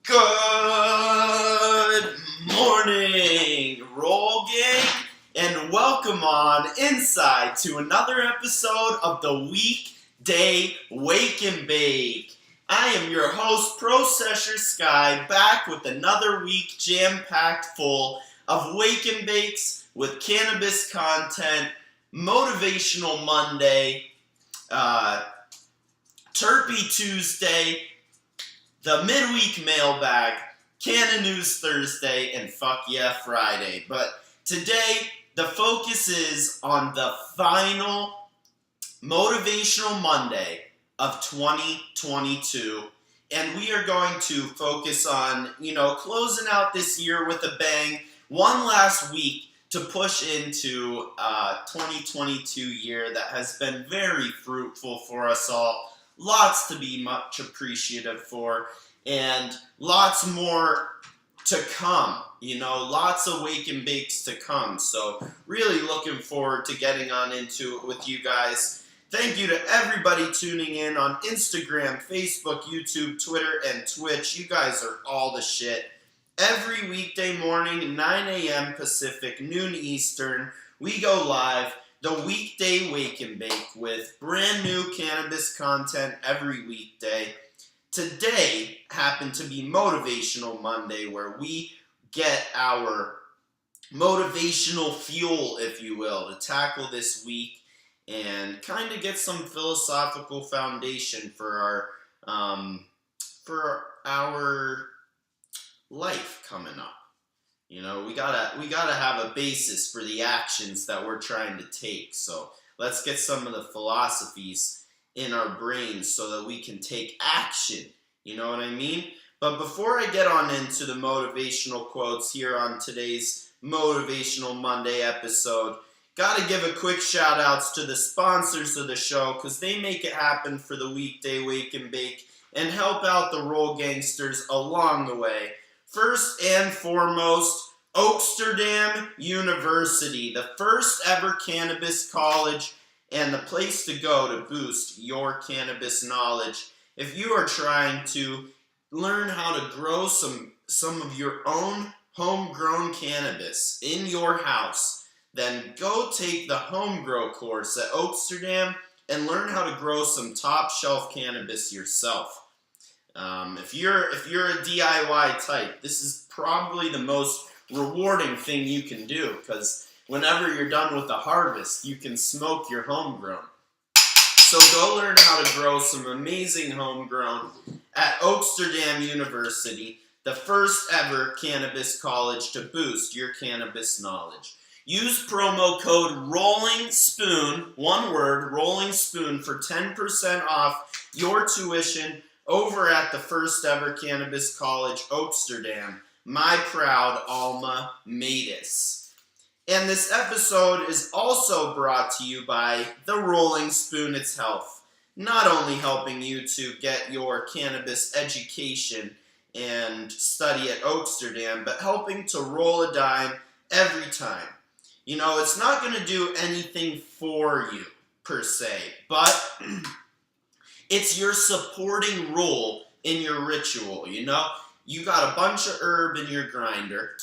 Good morning, Roll Gang, and welcome on inside to another episode of the Weekday Wake and Bake. I am your host, Processor Sky, back with another week jam-packed full of Wake and Bakes with cannabis content, Motivational Monday, Terpy Tuesday, the midweek mailbag, Canon News Thursday, and Fuck Yeah Friday. But today, the focus is on the final Motivational Monday of 2022. And we are going to focus on, closing out this year with a bang, one last week to push into a 2022 year that has been very fruitful for us all. Lots to be much appreciative for, and lots more to come. Lots of Wake and Bakes to come. So really looking forward to getting on into it with you guys. Thank you to everybody tuning in on Instagram, Facebook, YouTube, Twitter, and Twitch. You guys are all the shit. Every weekday morning, 9 a.m. Pacific, noon Eastern, we go live. The Weekday Wake and Bake with brand new cannabis content every weekday. Today happened to be Motivational Monday, where we get our motivational fuel, if you will, to tackle this week and kind of get some philosophical foundation for our life coming up. We gotta have a basis for the actions that we're trying to take. So let's get some of the philosophies in our brains so that we can take action. You know what I mean? But before I get on into the motivational quotes here on today's Motivational Monday episode, gotta give a quick shout outs to the sponsors of the show, because they make it happen for the Weekday Wake and Bake and help out the Roll Gangsters along the way. First and foremost, WWnB University, the first ever cannabis college and the place to go to boost your cannabis knowledge. If you are trying to learn how to grow some of your own homegrown cannabis in your house, then go take the home grow course at WWnB and learn how to grow some top shelf cannabis yourself. If you're a DIY type, this is probably the most rewarding thing you can do, because whenever you're done with the harvest, you can smoke your homegrown. So go learn how to grow some amazing homegrown at WWnB University, the first ever cannabis college to boost your cannabis knowledge. Use promo code ROLLINGSPOON, one word, ROLLINGSPOON, for 10% off your tuition over at the first ever cannabis college, WWnB, my proud alma mater. And this episode is also brought to you by the Rolling Spoon itself, not only helping you to get your cannabis education and study at WWnB, but helping to roll a dime every time. It's not going to do anything for you, per se, but it's your supporting role in your ritual. You got a bunch of herb in your grinder,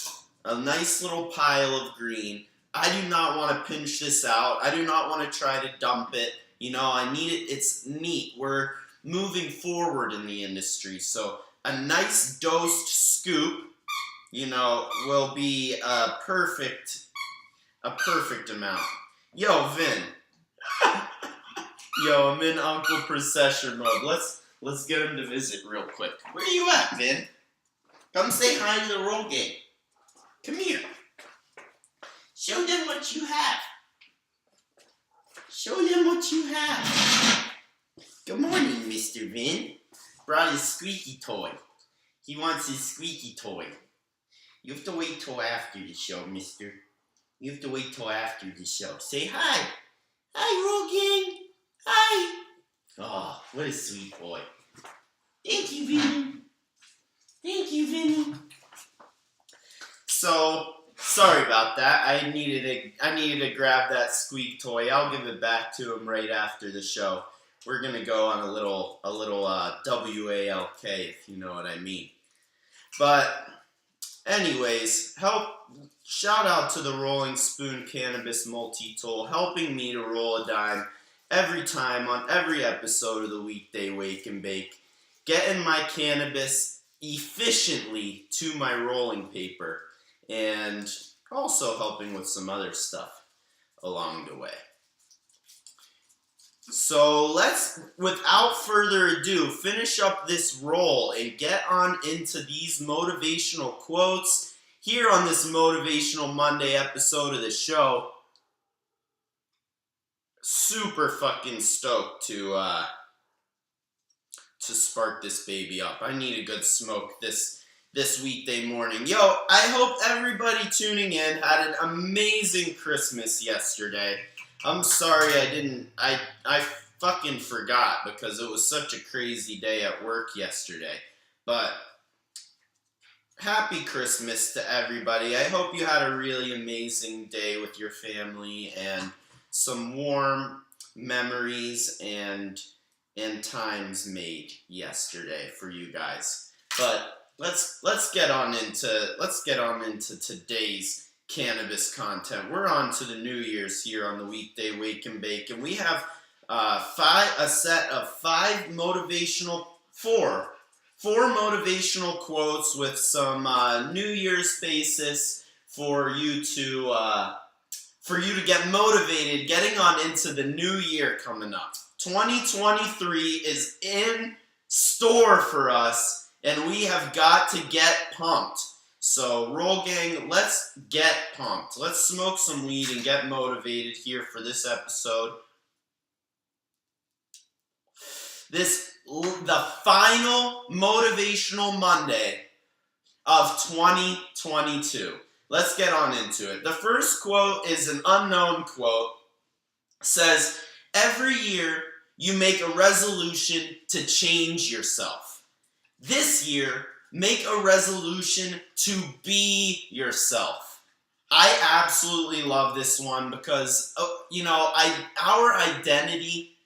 a nice little pile of green. I do not want to pinch this out. I do not want to try to dump it. I need it. It's neat. We're moving forward in the industry. So a nice dosed scoop, will be a perfect amount. Yo, Vin. Yo, I'm in Uncle Processor mode. Let's get him to visit real quick. Where you at, Vin? Come say hi to the Roll Gang. Come here. Show them what you have. Show them what you have. Good morning, Mr. Vin. Brought his squeaky toy. He wants his squeaky toy. You have to wait till after the show, mister. You have to wait till after the show. Say hi. Hi, Roll Gang. Hi. Oh, what a sweet boy. Thank you, Vinny. Thank you, Vinny. So, sorry about that. I needed to grab that squeak toy. I'll give it back to him right after the show. We're gonna go on a little WALK, if you know what I mean. But anyways, shout out to the Rolling Spoon Cannabis Multi-Tool, helping me to roll a dime every time on every episode of the Weekday Wake and Bake, getting my cannabis efficiently to my rolling paper, and also helping with some other stuff along the way. So let's, without further ado, finish up this roll and get on into these motivational quotes here on this Motivational Monday episode of the show. Super fucking stoked to spark this baby up. I need a good smoke this weekday morning. Yo, I hope everybody tuning in had an amazing Christmas yesterday. I'm sorry I fucking forgot because it was such a crazy day at work yesterday. But happy Christmas to everybody. I hope you had a really amazing day with your family and some warm memories and times made yesterday for you guys. But let's get on into today's cannabis content. We're on to the New Year's here on the Weekday Wake and Bake, and we have a set of four motivational quotes with some New Year's basis for you to get motivated, getting on into the new year coming up. 2023 is in store for us, and we have got to get pumped. So, Roll Gang, let's get pumped. Let's smoke some weed and get motivated here for this episode. The final motivational Monday of 2022. Let's get on into it. The first quote is an unknown quote. It says, every year you make a resolution to change yourself. This year, make a resolution to be yourself. I absolutely love this one because, our identity,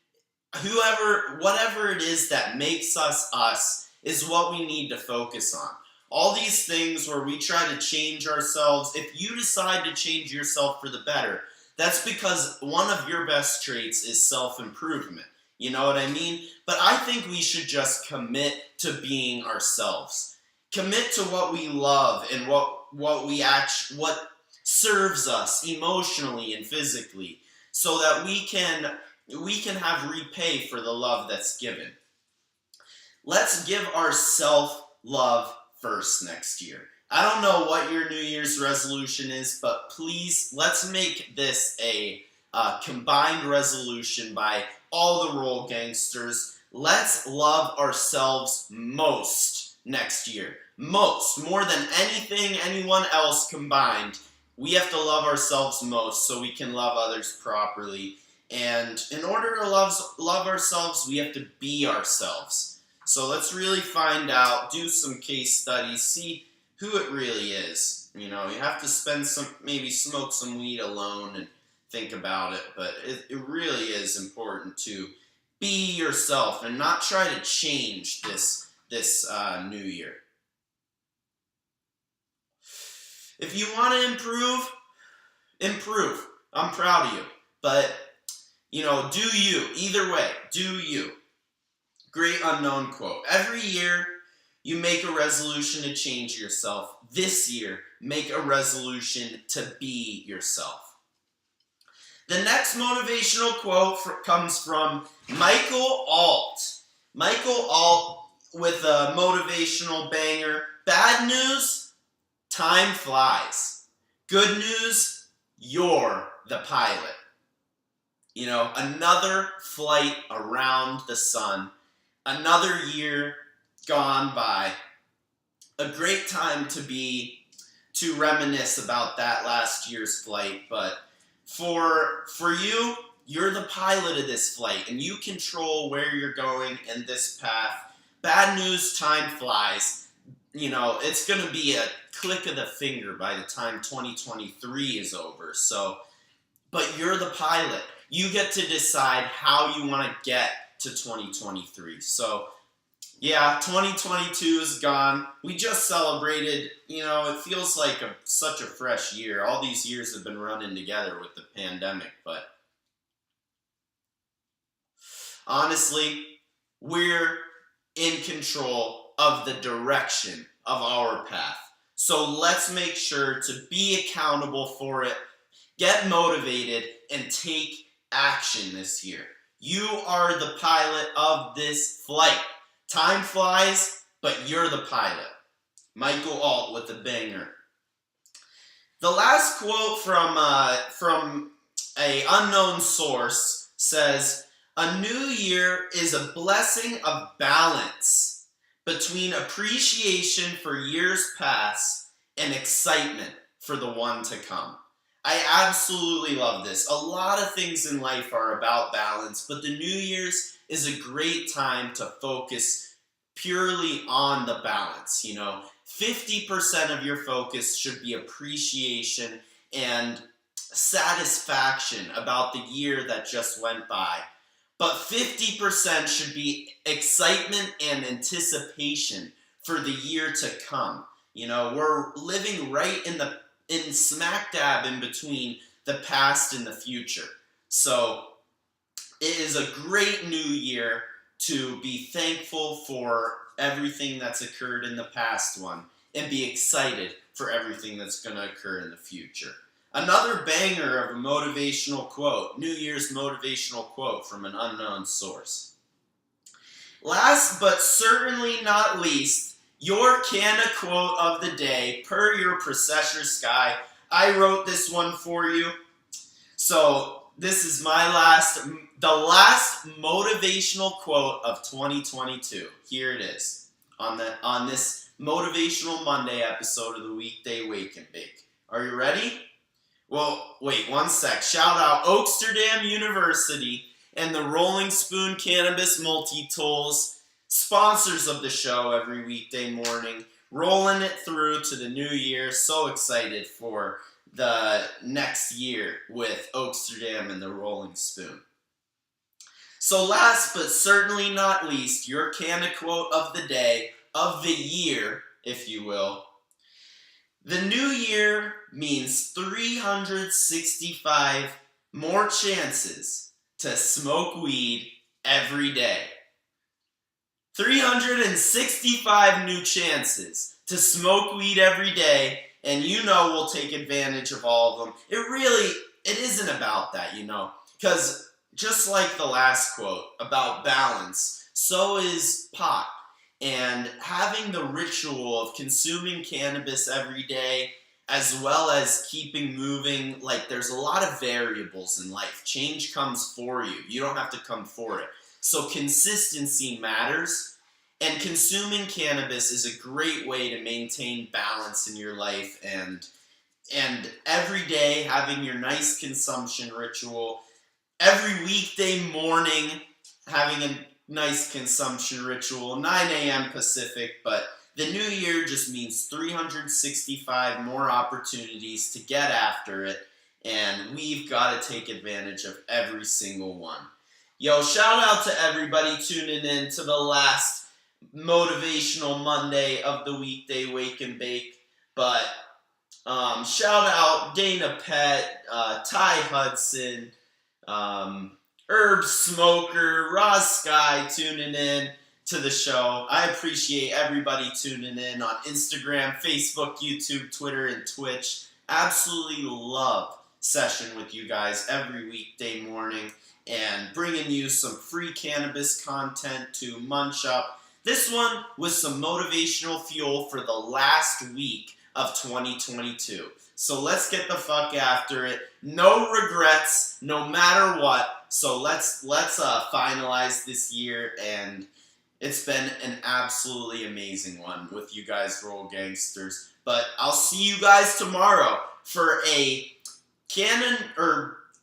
whatever it is that makes us, is what we need to focus on. All these things where we try to change ourselves, if you decide to change yourself for the better, that's because one of your best traits is self-improvement. You know what I mean? But I think we should just commit to being ourselves. Commit to what we love and what serves us emotionally and physically, so that we can have repay for the love that's given. Let's give ourselves love first next year. I don't know what your New Year's resolution is, but please, let's make this a combined resolution by all the Roll Gangsters. Let's love ourselves most next year. More than anything, anyone else combined. We have to love ourselves most so we can love others properly. And in order to love ourselves, we have to be ourselves. So let's really find out, do some case studies, see who it really is. You have to maybe smoke some weed alone and think about it, but it really is important to be yourself and not try to change this new year. If you want to improve. I'm proud of you. But, do you. Either way, do you. Great unknown quote. Every year, you make a resolution to change yourself. This year, make a resolution to be yourself. The next motivational quote comes from Michael Alt. Michael Alt with a motivational banger. Bad news, time flies. Good news, you're the pilot. Another flight around the sun. Another year gone by. A great time to reminisce about that last year's flight, but for you, you're the pilot of this flight, and you control where you're going in this path. Bad news, time flies. It's going to be a click of the finger by the time 2023 is over. But you're the pilot. You get to decide how you want to get to 2023. So Yeah, 2022 is gone. We just celebrated, it feels like such a fresh year. All these years have been running together with the pandemic, but honestly, we're in control of the direction of our path. So let's make sure to be accountable for it, get motivated, and take action this year. You are the pilot of this flight. Time flies, but you're the pilot. Michael Alt with a banger. The last quote from a unknown source says, "A new year is a blessing of balance between appreciation for years past and excitement for the one to come." I absolutely love this. A lot of things in life are about balance, but the New Year's is a great time to focus purely on the balance. 50% of your focus should be appreciation and satisfaction about the year that just went by. But 50% should be excitement and anticipation for the year to come. We're living right in smack dab in between the past and the future. So it is a great new year to be thankful for everything that's occurred in the past one and be excited for everything that's going to occur in the future. Another banger of a motivational quote, New Year's motivational quote from an unknown source. Last but certainly not least, your Canna quote of the day, per your Processor Sky. I wrote this one for you. So this is the last motivational quote of 2022. Here it is on this Motivational Monday episode of the Weekday Wake and Bake. Are you ready? Well, wait one sec. Shout out Oaksterdam University and the Rolling Spoon Cannabis Multi-Tools, sponsors of the show every weekday morning, rolling it through to the new year. So excited for the next year with Oaksterdam and the Rolling Spoon. So last but certainly not least, your Canna quote of the day, of the year, if you will. The new year means 365 more chances to smoke weed every day. 365 new chances to smoke weed every day, and we'll take advantage of all of them. It isn't about that, because just like the last quote about balance, so is pot. And having the ritual of consuming cannabis every day, as well as keeping moving, there's a lot of variables in life. Change comes for you. You don't have to come for it. So consistency matters, and consuming cannabis is a great way to maintain balance in your life, and every day having your nice consumption ritual, every weekday morning having a nice consumption ritual, 9 a.m. Pacific, but the new year just means 365 more opportunities to get after it, and we've got to take advantage of every single one. Yo, shout out to everybody tuning in to the last Motivational Monday of the Weekday Wake and Bake, but shout out Dana Pett, Ty Hudson, Herb Smoker, Roz Sky tuning in to the show. I appreciate everybody tuning in on Instagram, Facebook, YouTube, Twitter, and Twitch. Absolutely love session with you guys every weekday morning and bringing you some free cannabis content to munch up. This one was some motivational fuel for the last week of 2022. So let's get the fuck after it. No regrets, no matter what. So let's finalize this year, and it's been an absolutely amazing one with you guys, Roll Gangsters. But I'll see you guys tomorrow for a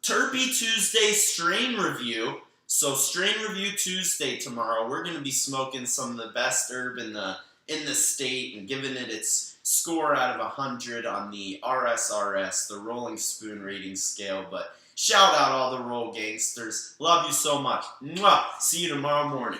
Terpy Tuesday strain review. So strain review Tuesday tomorrow. We're gonna be smoking some of the best herb in the state and giving it its score out of 100 on the RSRS, the Rolling Spoon rating scale. But shout out all the Roll Gangsters. Love you so much. Mwah! See you tomorrow morning.